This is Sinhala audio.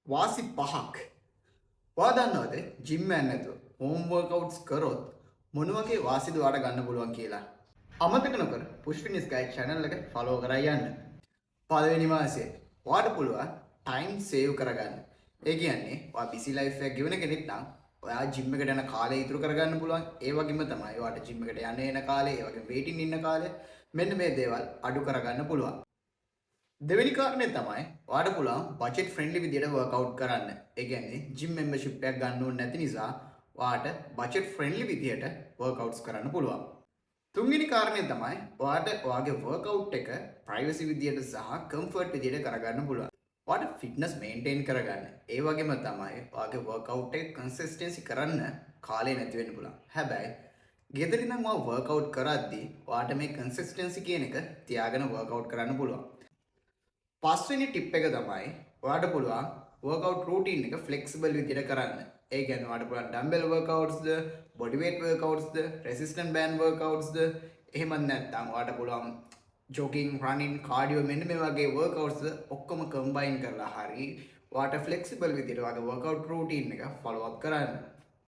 වාසි 5ක්. ඔයා දන්නවද ජිම් යන්නේ නැතුව හෝම් වර්කවුට්ස් කරොත් මොන වගේ වාසිද ඔයාට ගන්න පුළුවන් කියලා? අමතක නොකර පුෂ් ෆිට්නස් ගයිඩ් channel එක follow කරලා යන්න. පළවෙනි වාසිය. ඔයාට පුළුවන් time save කරගන්න. ඒ කියන්නේ ඔයා busy life එකක් ගෙවන කෙනෙක් නම් ඔයා ජිම් එකට යන කාලය ඉතුරු කරගන්න පුළුවන්. ඒ වගේම තමයි ඔයාට ජිම් එකට යන්න එන කාලේ, ඒ වගේම waiting ඉන්න කාලේ මෙන්න මේ දේවල් අඩු කරගන්න පුළුවන්. දෙවෙනි කාරණය තමයි ඔයාට පුළුවන් බජට් ෆ්‍රෙන්ඩ්ලි විදියට වර්කවුට් කරන්න. ඒ කියන්නේ ජිම් මෙම්බර්ෂිප් එකක් ගන්න ඕනේ නැති නිසා ඔයාට බජට් ෆ්‍රෙන්ඩ්ලි විදියට වර්කවුට්ස් කරන්න පුළුවන්. තුන්වෙනි කාරණය තමයි ඔයාට ඔයාගේ වර්කවුට් එක ප්‍රයිවසි විදියට සහ කම්ෆර්ට් විදියට කරගන්න පුළුවන්. ඔයාට ෆිට්නස් මේන්ටේන් කරගන්න. ඒ වගේම තමයි ඔයාගේ වර්කවුට් එක කන්සිස්ටන්සි කරන්න කාලය නැති වෙන්න පුළුවන්. හැබැයි ගෙදර ඉඳන් ඔයා වර්කවුට් කරද්දී ඔයාට මේ කන්සිස්ටන්සි කියන එක තියාගෙන වර්කවුට් කරන්න පුළුවන්. පස්වෙනි ටිප් එක තමයි ඔයාට පුළුවන් වර්කවුට් රූටීන් එක ෆ්ලෙක්සිබල් විදිහට කරන්න. ඒ කියන්නේ ඔයාට පුළුවන් dumbbell වර්කවුට්ස්ද, body weight වර්කවුට්ස්ද, resistant band වර්කවුට්ස්ද, එහෙම නැත්නම් ඔයාට පුළුවන් ජොගින්, රනින්, කාඩියෝ මෙන්න මේ වගේ වර්කවුට්ස් ඔක්කොම කම්බයින් කරලා හරි ඔයාට ෆ්ලෙක්සිබල් විදිහට ඔයාගේ වර්කවුට් රූටීන් එක ෆලෝ අප් කරන්න.